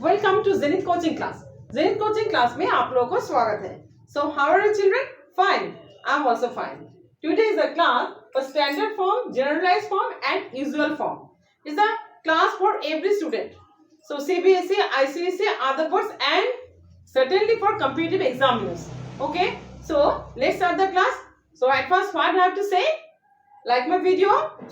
Welcome to Zenith coaching class. Zenith coaching class में आप लोगों को स्वागत है। So how are you children? Fine, I am also fine. Today is a class for standard form, generalised form and usual form. It's a class for every student. So CBSE, ICSE, other boards and certainly for competitive examiners. Okay, so let's start the class. So at first what I have to say, like my video,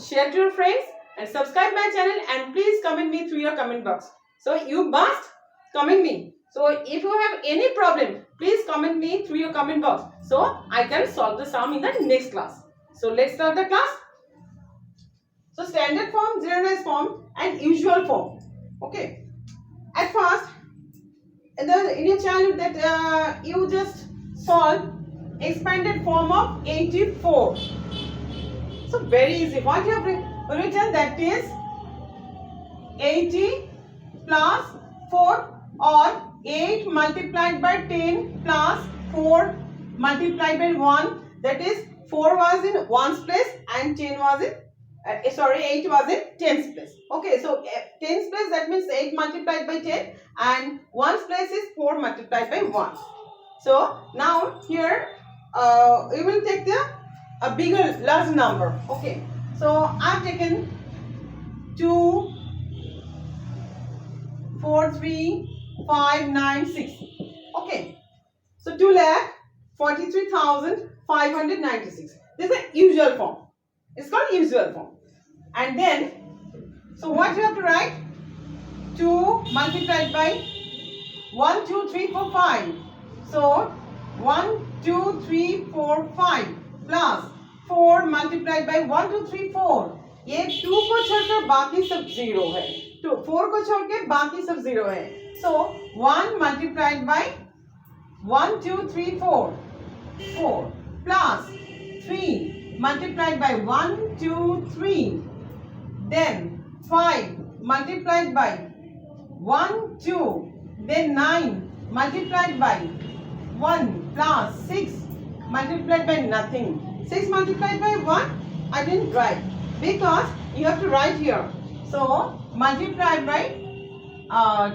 share to your friends and subscribe my channel and please comment me through your comment box. So you must comment me. So if you have any problem, please comment me through your comment box so I can solve the sum in the next class. So let's start the class. So standard form, generalized form and usual form. Okay. At first, in your childhood that you just solve expanded form of 84. So very easy. What you have written, that is 80 plus 4 or 8 multiplied by 10 plus 4 multiplied by 1. That is 4 was in 1's place and 10 was in 8 was in 10's place. Okay, so 10's place, that means 8 multiplied by 10 and 1's place is 4 multiplied by 1. So now here you will take a bigger, large number. Okay, so I have taken 2, 4, 3, 5, 9, 6. Okay, so 2,43,596. This is a usual form. It's called usual form. And then, so what you have to write? 2 multiplied by 1, 2, 3, 4, 5. So 1, 2, 3, 4, 5 plus 4 multiplied by 1, 2, 3, 4. ये 2 को छोड़कर बाकी सब 0 है. 4 को छोड़ के बाकी सब 0 है. So 1 multiplied by 1, 2, 3, 4. 4 plus 3 multiplied by 1, 2, 3. Then 5 multiplied by 1, 2. Then 9 multiplied by 1 plus 6 multiplied by nothing. 6 multiplied by 1, I didn't write because you have to write here. So multiplied by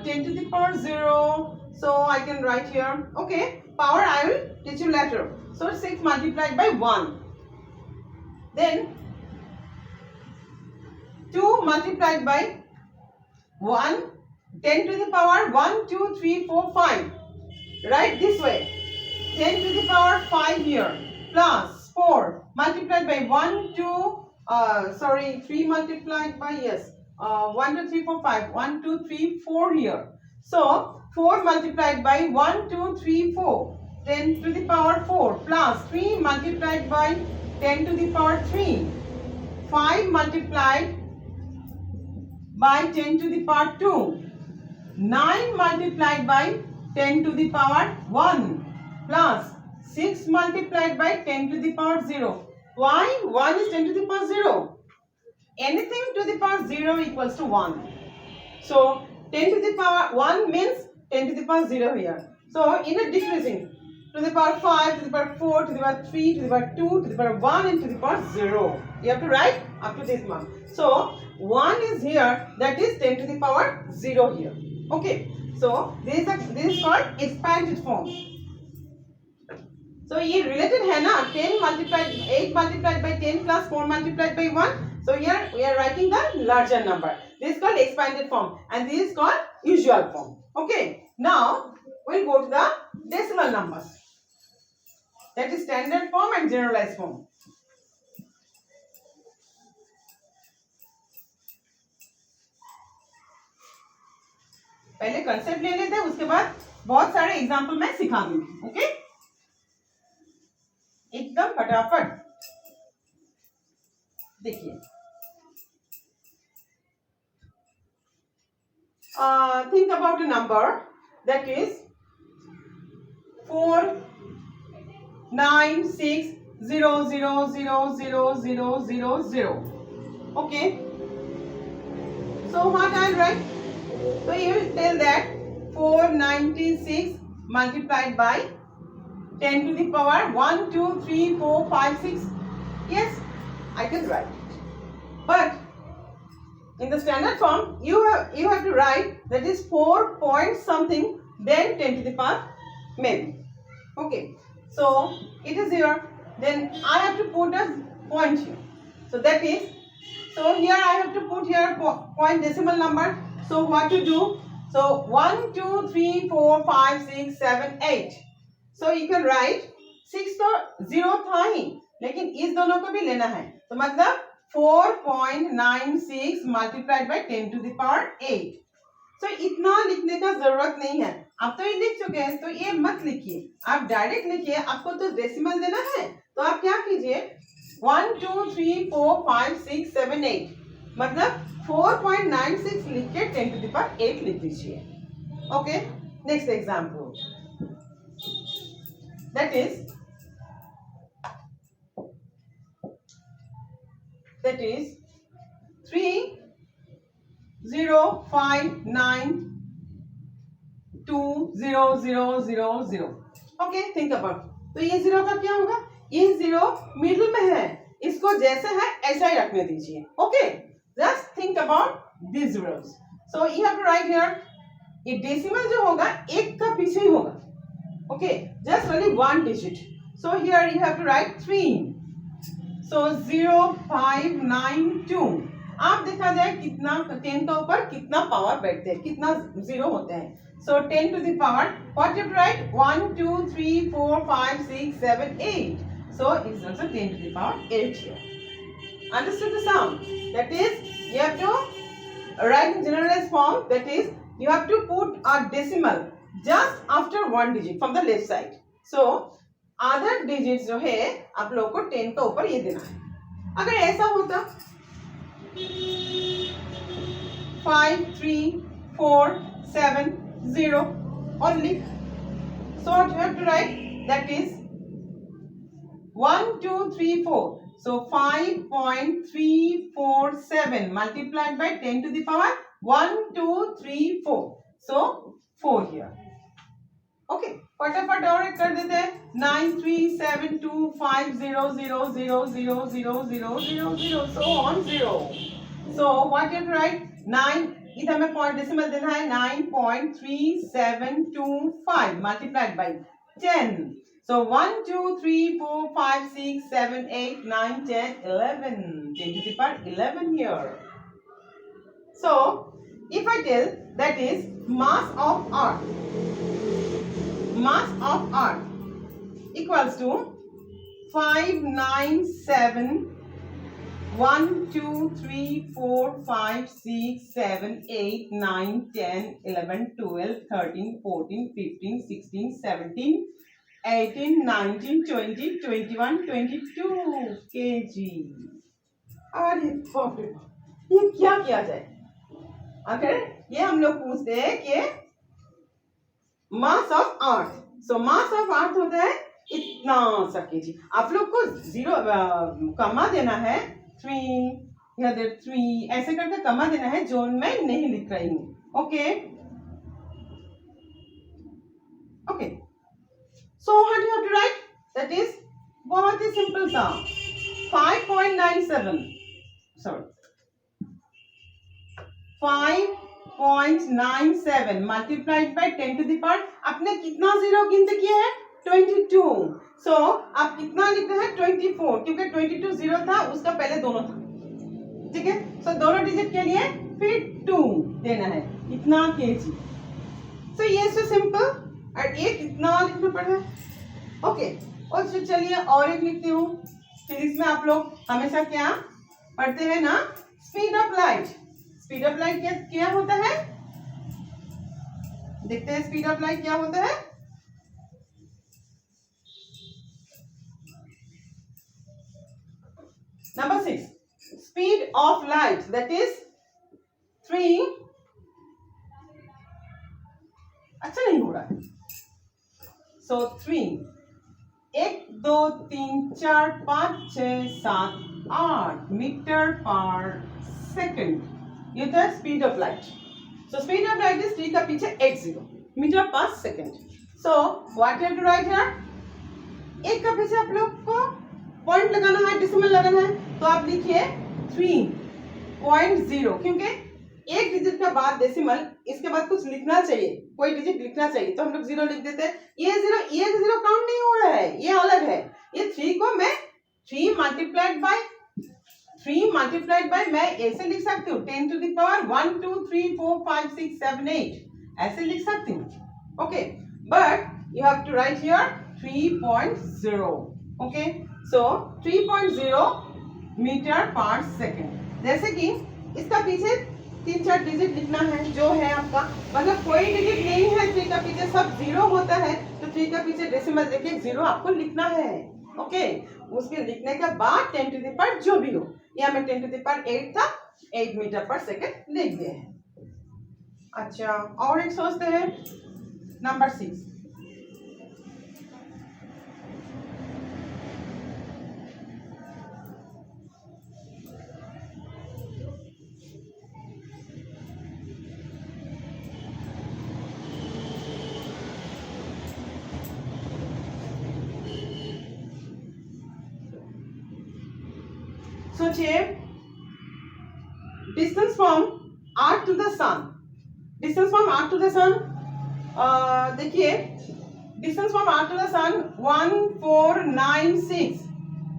10 to the power 0. So I can write here. Okay, power I will teach you later. So 6 multiplied by 1. Then 2 multiplied by 1. 10 to the power 1, 2, 3, 4, 5. Write this way. 10 to the power 5 here. Plus 4 multiplied by 1, 2, 3 multiplied by, 1, 2, 3, 4, 5. 1, 2, 3, 4 here. So 4 multiplied by 1, 2, 3, 4. 10 to the power 4 plus 3 multiplied by 10 to the power 3. 5 multiplied by 10 to the power 2. 9 multiplied by 10 to the power 1 plus 6 multiplied by 10 to the power 0. Why? 1 is 10 to the power 0. Anything to the power 0 equals to 1. So 10 to the power 1 means 10 to the power 0 here. So in a decreasing, to the power 5, to the power 4, to the power 3, to the power 2, to the power 1 and to the power 0. You have to write up to this mark. So 1 is here, that is 10 to the power 0 here. Okay, so this is called expanded form. So ये related है ना, 8 multiplied by 10 plus 4 multiplied by 1. So here we are writing the larger number. This is called expanded form and this is called usual form. Okay, now we'll go to the decimal numbers. That is standard form and generalized form. पहले concept ले लेते हैं, उसके बाद बहुत सारे example मैं सिखा दूंगी. ओके, एकदम फटाफट देखिए. Think about a number that is 4, 9, 6, 0, 0, 0, 0, 0, 0, 0. Okay. So what I'll write? So you will tell that 496 multiplied by 10 to the power 1, 2, 3, 4, 5, 6. Yes, I can write it. But in the standard form you have to write that is 4 point something then 10 to the power maybe. Okay, so it is here, then I have to put a point here. So that is, so here I have to put here point decimal number. So what to do? So 1 2 3 4 5 6 7 8. So you can write 6 तो 0 था ही, लेकिन इस दोनों को भी लेना है, तो मतलब 4.96 multiplied by 10 to the power 8. तो इतना लिखने का जरूरत नहीं है, आप तो ये लिख चुके हैं, तो ये मत लिखिए, आप डायरेक्ट लिखिए. आपको तो डेसिमल देना है, तो आप क्या कीजिए 1 2 3 4 5 6 7 8 मतलब 4.96 लिख के 10 to the power 8 लिख दीजिए. Okay, next example, that is 305920000. Okay, think about. तो ये जीरो का क्या होगा? ये जीरो मिडिल में है, इसको जैसे है ऐसा ही रखने दीजिए. Okay, just think about this zeros. So you have to write here, ये डेसिमल जो होगा एक का पीछे ही होगा. Okay, just only one digit. So here you have to write 3. So 0592. आप देखा जाए कितना 10 का ऊपर कितना पावर बैठते हैं, कितना जीरो होते हैं. So 10 to the power, what you have to write? 1 2 3 4 5 6 7 8. So it's also 10 to the power 8 here. Understood the sum? That is, you have to write in generalized form. That is, you have to put a decimal just after one digit from the left side. So other digits जो है आप लोगों को 10 का ऊपर ये देना है. अगर ऐसा होता 5 3 4 7 0 only, so what you have to write? That is 1 2 3 4. So 5.347 multiplied by 10 to the power 1 2 3 4. So 4 here. Okay, फटाफट और एक कर देते हैं. 93725000000000 so on 0. So what you write? 9 इधर में पॉइंट डेसिमल देना है. 9.3725 multiplied by 10. So 1 2 3 4 5 6 7 8 9 10 11. 10 to the power 11 here. So if I tell, that is mass of earth. Mass of earth equals to 597,1,2,3,4,5,6,7,8,9,10,11,12,13,14,15,16,17,18,19,20,21,22 kg. अरे बाप रे, ये क्या किया जाए? अगर ये हम लोग पूछते हैं कि mass of earth, so mass of earth होता है इतना सा केजी. आप लोग को जीरो कमा देना है 3 या 3 ऐसे करके कमा देना है, जो मैं नहीं लिख रही हूँ. Okay okay, so what you have to write? That is बहुत ही सिंपल सा 5.97 sorry 5.97 multiplied by 10 to the power. आपने कितना जीरो गिनते किया है? 22. So आप कितना लिखना है? 24, क्योंकि 22 जीरो था, उसका पहले दोनों था. ठीक है, so दोनों डिजिट के लिए फिर 2 देना है, इतना केजी. So ये so simple. और ये कितना लिखना पड़ रहा है? ओके, और चलिए और एक लिखती हूँ. फिजिक्स में आप लोग हमेशा क्या पढ़ते हैं ना? Speed of light. Speed of light क्या होता है? देखते हैं स्पीड ऑफ लाइट क्या होता है. Number 6, speed of light that is 3. अच्छा नहीं हो रहा है. सो 3 1 2 3 4 5 6 7 8 मीटर पर सेकेंड. ये तो है speed of light. So speed of light is 3 का पीछे 80 मीटर पर second. So what you have to write here? 1 का पीछे आप लोग को पॉइंट लगाना है, डेसिमल लगाना है, तो आप लिखिए 3. 0.0, क्योंकि एक डिजिट के बाद डेसिमल, इसके बाद कुछ लिखना चाहिए, कोई डिजिट लिखना चाहिए, तो हम लोग 0 लिख देते हैं। ये 0 काउंट नहीं हो रहा है, ये अलग है। ये 3 को मैं 3 मल्टीप्लाइड बाय मैं ऐसे लिख सकती हूँ 10 to the power 1 2 3 4 5 6 7 8 ऐसे लिख सकती हूँ। Okay, but you have to write here 3.0। Okay, so 3.0 metre पर सेकेंड। जैसे कि इसका पीछे 3-4 डिजिट लिखना है, जो है आपका, मतलब कोई डिजिट नहीं है 3 का पीछे, सब 0 होता है, तो 3 का पीछे डेसिमल देखिए 0 आपको लिखना है। ओके, उसके लिखने के बाद 10 to the power जो भी हो, यहाँ में 10 to the power 8 था, 8 मीटर पर सेकेंड लिख दिए हैं। अच्छा, और एक सोचते हैं, नंबर 6। सोचिए, distance from earth to the sun, देखिए distance from earth to the sun 1496,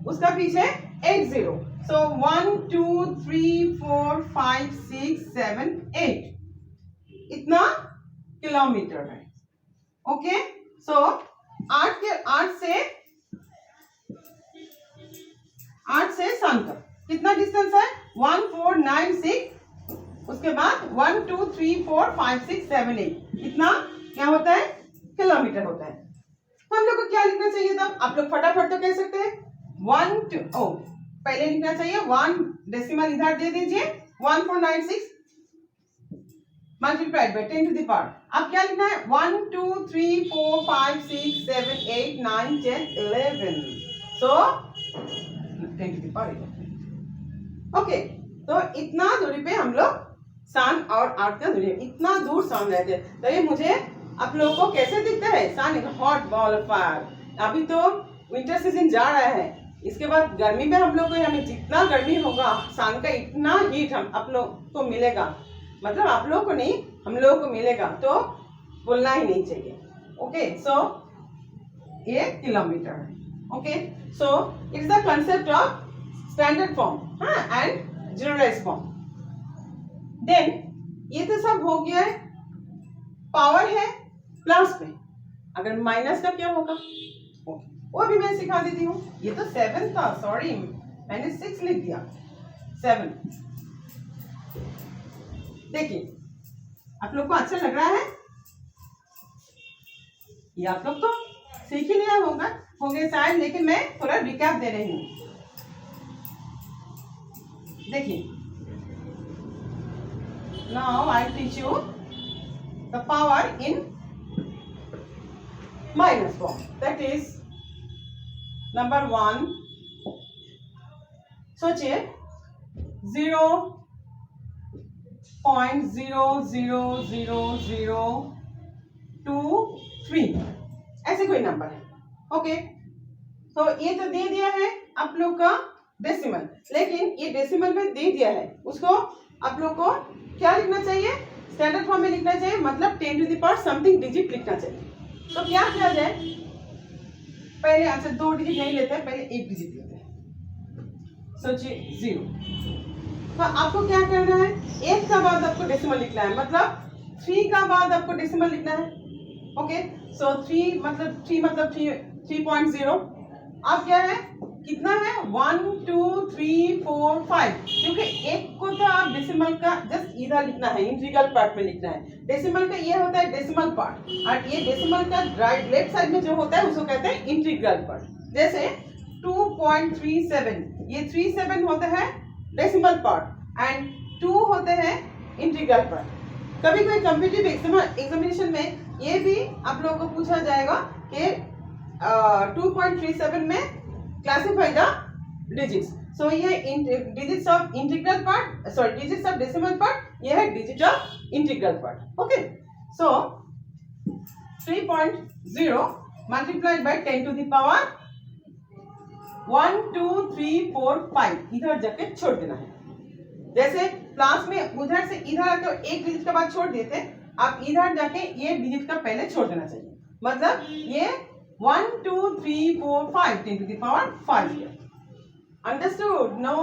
उसका पीछे 80, सो 1 2 3 4 5 6 7 8 इतना किलोमीटर है। ओके, सो अर्थ से सन तक कितना डिस्टेंस है? 1496, उसके बाद 1 2 3 4 5 6 7 8 इतना क्या होता है? किलोमीटर होता है। तो हम लोग को क्या लिखना चाहिए था? आप लोग फटाफट तो कह सकते हैं 1 2 पहले लिखना चाहिए 1 डेसिमल इधर दे दीजिए 1496 multiplied by 10 to the power। अब क्या लिखना है? 1 2 3 4 5 6 7 8 9 10 11, सो 10 to the power 11। ओके, तो इतना दूरी पे हम लोग सन और अर्थ का दूरी, इतना दूर सन रहते हैं। तो ये मुझे आप लोगों को कैसे दिखता है? Sun is hot ball of fire. अभी तो विंटर सीजन जा रहा है, इसके बाद गर्मी में हम लोग को, हमें जितना गर्मी होगा सन का इतना हीट हम आप लोग को मिलेगा, मतलब आप लोगों को नहीं, हम लोगों को मिलेगा, तो बोलना ही नहीं चाहिए। ओके, सो ये किलोमीटर है। Okay, so it is the concept of standard form and generalised form. Then ये तो सब हो गया है, पावर है प्लस में, अगर माइनस का क्या होगा वो भी मैं सिखा देती हूँ। ये तो 7 था, सॉरी मैंने 6 लिख दिया, 7। देखिए आप लोग को अच्छा लग रहा है? ये आप लोग तो सीख ही लिया होंगे शायद, लेकिन मैं थोड़ा रिकैप दे रही हूँ। देखिए, now I teach you the power in minus form, that is number 1। सोचिए 0.0000023 ऐसे कोई नंबर है। ओके, तो ये तो दे दिया है आप लोग का डेसिमल, लेकिन ये डेसिमल में दे दिया है, उसको आप लोग को क्या लिखना चाहिए? स्टैंडर्ड फॉर्म में लिखना चाहिए, मतलब 10 to the power something digit लिखना चाहिए। तो क्या किया जाए? पहले अच्छा 2 डिजिट नहीं लेते हैं, पहले 1 डिजिट लेते हैं। सोचिए 0, तो आपको क्या करना है? 1 का बाद आपको डेसिमल लिखना है, मतलब 3 का बाद आपको डेसिमल लिखना है। ओके, सो 3 मतलब 3.0। अब क्या है, कितना है? 1 2 3 4 5, क्योंकि 1 को तो आप डेसिमल का जस्ट इधर लिखना है, इंटीग्रल पार्ट में लिखना है। डेसिमल का ये होता है डेसिमल पार्ट, और ये डेसिमल का राइट लेफ्ट साइड में जो होता है उसको कहते हैं इंटीग्रल पार्ट। जैसे 2.37, ये 37 होता है डेसिमल पार्ट एंड 2 होते हैं इंटीग्रल पार्ट। कभी कोई कॉम्पिटिटिव एग्जामिनेशन में ये भी आप लोगों को पूछा जाएगा कि 2.37 में क्लासिफाई द डिजिट्स। सो ये digits of integral part, sorry digits of decimal part, ये है digit of integral part. Okay, so 3.0 multiplied by 10 to the power 1 2 3 4 5 इधर जाके छोड़ देना है। जैसे क्लास में उधर से इधर आके एक डिजिट के बाद छोड़ देते, आप इधर जाके ये डिजिट का पहले छोड़ देना चाहिए, मतलब ये 1 2 3 4 5 10 to the power 5 here. Understood? No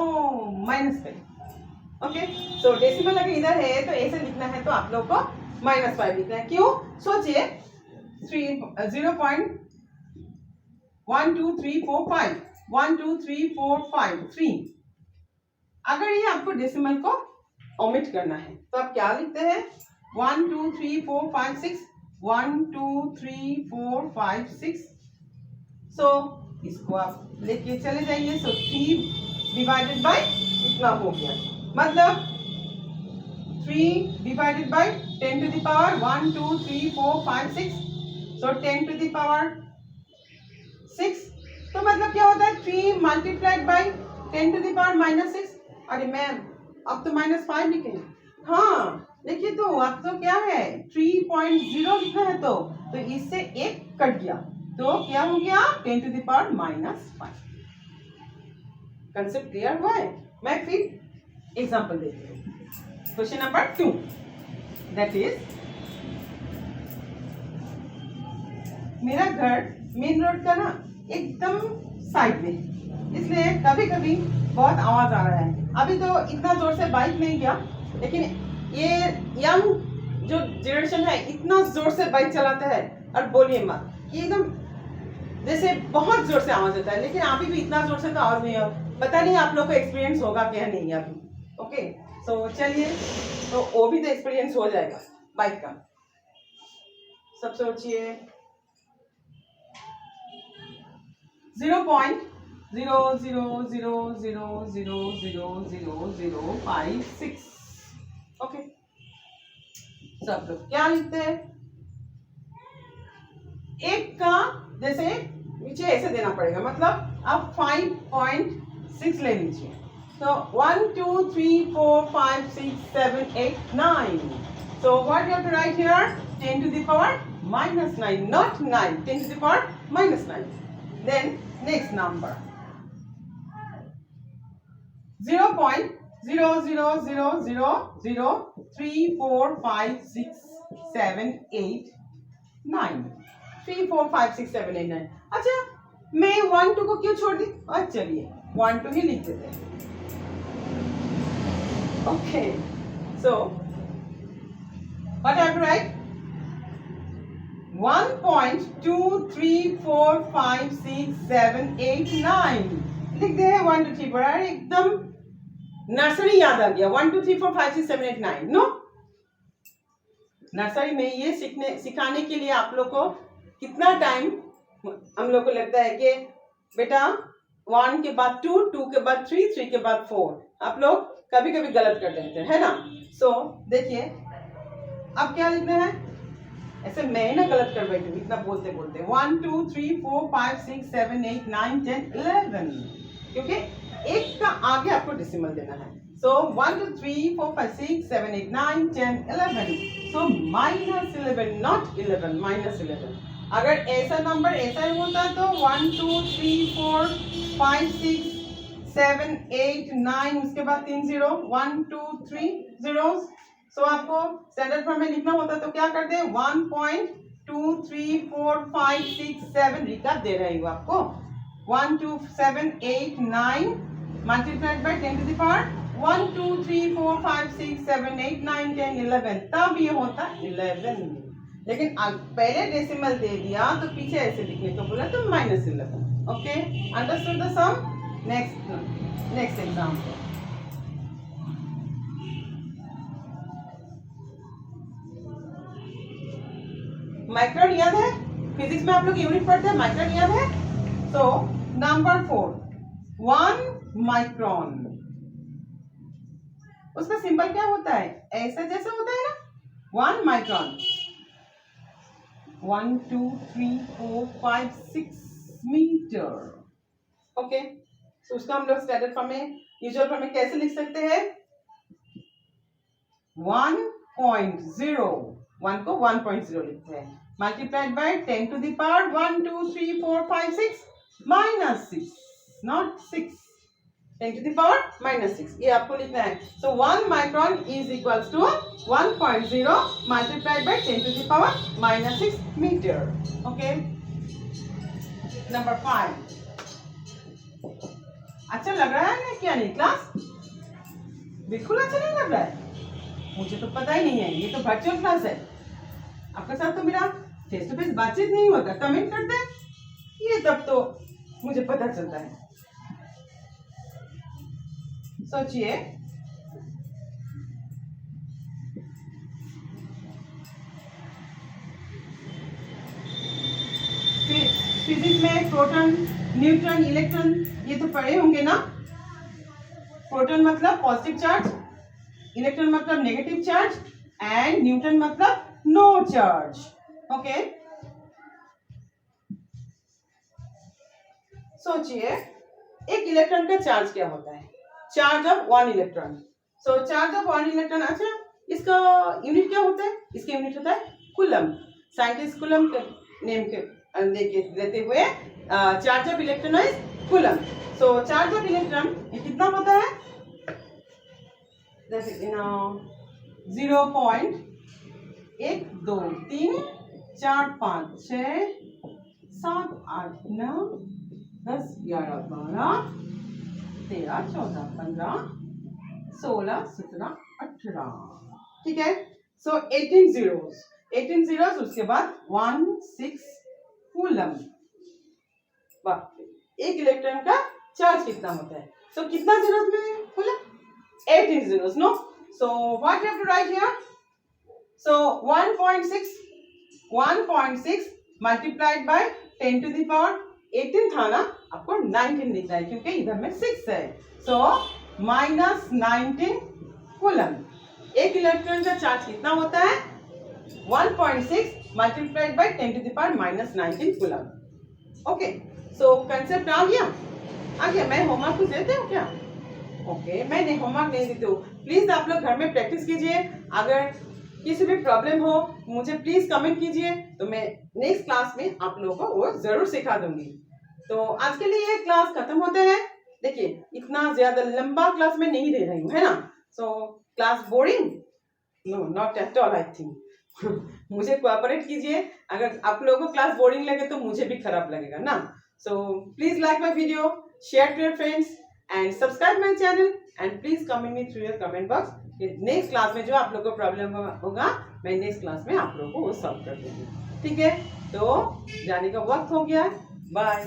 minus पे. ओके, सो डेसिमल अगर इधर है तो ऐसे लिखना है, तो आप लोग को -5 लिखना है. क्यों? सोचिए 0.1 2 3 4 5 1 2 3 4 5 3. अगर ये आपको डेसिमल को ओमिट करना है तो आप क्या लिखते हैं? 1 2 3 4 5 6 1 2 3 4 5 6. सो इसको आप लेके चले जाइए. सो 3 डिवाइडेड बाय इतना हो गया, मतलब 3 divided by 10 to the power 1 2 3 4 5 6. So 10 to the power 6. तो मतलब क्या होता है? 3 multiplied by 10 to the power -6. अरे मैम अब तो -5 लिखे. हाँ देखिए, तो अब तो क्या है 3.0 लिखा है, तो इससे एक कट गया, तो क्या हो गया 10 to the power -5. Concept clear हुआ है? मैं फिर एग्जांपल देती हूँ. क्वेश्चन नंबर 2, दैट इज मेरा घर मेन रोड का ना एकदम साइड में, इसलिए कभी कभी बहुत आवाज आ रहा है. अभी तो इतना जोर से बाइक नहीं गया, लेकिन ये यंग जो जनरेशन है इतना जोर से बाइक चलाता है, और बोलिए मत, ये एकदम जैसे बहुत जोर से आवाज आता है, लेकिन अभी भी इतना जोर से तो आवाज नहीं है. पता नहीं आप लोग को एक्सपीरियंस होगा क्या नहीं अभी. ओके, सो चलिए, तो वो भी तो एक्सपीरियंस हो जाएगा बाइक का. सब सोचिए 0.0000000056. ओके, सब लोग क्या लिखते हैं? एक का जैसे नीचे ऐसे देना पड़ेगा, मतलब आप 5.6 ले लीजिए. तो 1 2 3 4 5 6 7 8 9. So what you have to write here? 10 to the power -9, not 9. 10 to the power -9. Then next number 0.000003456789. 3456789. अच्छा, मैं 1 2 को क्यों छोड़ दी? और चलिए 1 2 ही लिख देते हैं. Okay, so what I have to write? 1.23456789 लिख दे. 1 2 3 4. एकदम नर्सरी याद आ गया. 1 2 3 4 5 6 7 8 9. नो, नर्सरी में ये सिखाने के लिए आप लोग को कितना टाइम हम लोग को लगता है कि बेटा 1 के बाद 2, 2 के बाद 3, 3 के बाद 4. आप लोग कभी कभी गलत कर देते हैं, है ना? सो देखिए, अब क्या लिखना है? ऐसे मैं ना गलत कर बैठी हूँ इतना बोलते बोलते. 1 2 3 4 5 6 7 8 9 10 11, क्योंकि एक का आगे आपको डेसिमल देना है. सो 1 2 3 4 5 6 7 8 9 10 11. सो -11, नॉट 11, -11. अगर ऐसा नंबर ऐसा ही होता तो 1 2 3 4 5 6 7 8 9, उसके बाद 3 0, 1 2 3 zeros. सो आपको स्टैंडर्ड फॉर्म में लिखना होता तो क्या करते हैं? 1.234567 रिकाप दे रही हूँ आपको. 1 2 7 8 9 multiplied by 10 to the power 1 2 3 4 5 6 7 8 9 10 11. तब ये होता 11. लेकिन पहले डेसिमल दे दिया तो पीछे ऐसे लिखने को बोला तो -11. Okay, understood the sum? Next example. Micron याद है? फिजिक्स में आप लोग यूनिट पढ़ते हैं, माइक्रोन याद है? तो नंबर 4, 1 माइक्रोन. उसका सिंबल क्या होता है? ऐसा जैसा होता है ना, 1 माइक्रोन. 1 2 3 4 5 6 मीटर. ओके, तो उसको हम लोग स्टैंडर्ड फॉर्म में, यूजुअल फॉर्म में कैसे लिख सकते हैं? 1.0, 1 को 1.0 लिखते हैं, multiplied by 10 to the power 1 2 3 4 5 6 -6, not 6. 10 to the power -6 ये आपको लिखना है. So 1 micron is equals to 1.0 multiplied by 10 to the power -6 meter. Okay. Number 5. अच्छा लग रहा है क्या नहीं क्लास? बिल्कुल अच्छा नहीं लग रहा है. मुझे तो पता ही नहीं है, ये तो वर्चुअल क्लास है. आपके साथ तो मेरा फेस टू फेस बातचीत नहीं होता. कमेंट करते हैं ये तब तो मुझे पता चलता है. सोचिए, फिजिक्स में प्रोटॉन, न्यूट्रॉन, इलेक्ट्रॉन ये तो पढ़े होंगे ना. प्रोटॉन मतलब पॉजिटिव चार्ज, इलेक्ट्रॉन मतलब नेगेटिव चार्ज एंड न्यूट्रॉन मतलब नो चार्ज. ओके. सोचिए, एक इलेक्ट्रॉन का चार्ज क्या होता है? Charge of 1 electron. So charge of 1 electron. अच्छा, इसका यूनिट क्या होता है? इसका यूनिट होता है कूलम. साइंटिस्ट कूलम नेम के देते हुए charge of electron is coulomb. So charge of electron ये कितना होता है? 0.1 2 3 4 5 6 7 8 9 10 11 12 13 14 15 16 17 18. ठीक है. सो 18 zeros, 18 zeros. उसके बाद 1 6 कूलम. एक इलेक्ट्रॉन का चार्ज कितना होता है? सो कितना zeros में coulomb? 18 zeros. No. So what you have to write here? So 1.6 multiplied by 10 to the power 18 था ना, आपको 19 लिखना है क्योंकि इधर में 6 है. सो -19 कूलम. एक इलेक्ट्रॉन का चार्ज कितना होता है? 1.6 multiplied by 10 to the power -19 coulomb. Okay. So concept आ गया. मैं होमवर्क कुछ देते हूँ क्या? ओके. मैं होमवर्क नहीं देती हूँ. प्लीज आप लोग घर में प्रैक्टिस कीजिए. अगर किसी भी प्रॉब्लम हो मुझे प्लीज कमेंट कीजिए, तो मैं नेक्स्ट क्लास में आप लोगों को वो जरूर सिखा दूंगी. तो आज के लिए ये क्लास खत्म होते हैं. देखिए, इतना ज्यादा लंबा क्लास में नहीं दे रही हूँ, है ना. So class boring? No, not at all. I think मुझे कोऑपरेट कीजिए. अगर आप लोगों को क्लास बोरिंग लगे तो मुझे भी खराब लगेगा ना. So please like my video, share to your friends and subscribe my channel and please comment me through your comment box. Next class में जो आप लोगों को प्रॉब्लम होगा मैं नेक्स्ट क्लास में आप लोगों को वो सॉल्व कर दूंगी. ठीक है. तो जाने का वक्त हो गया. बाय.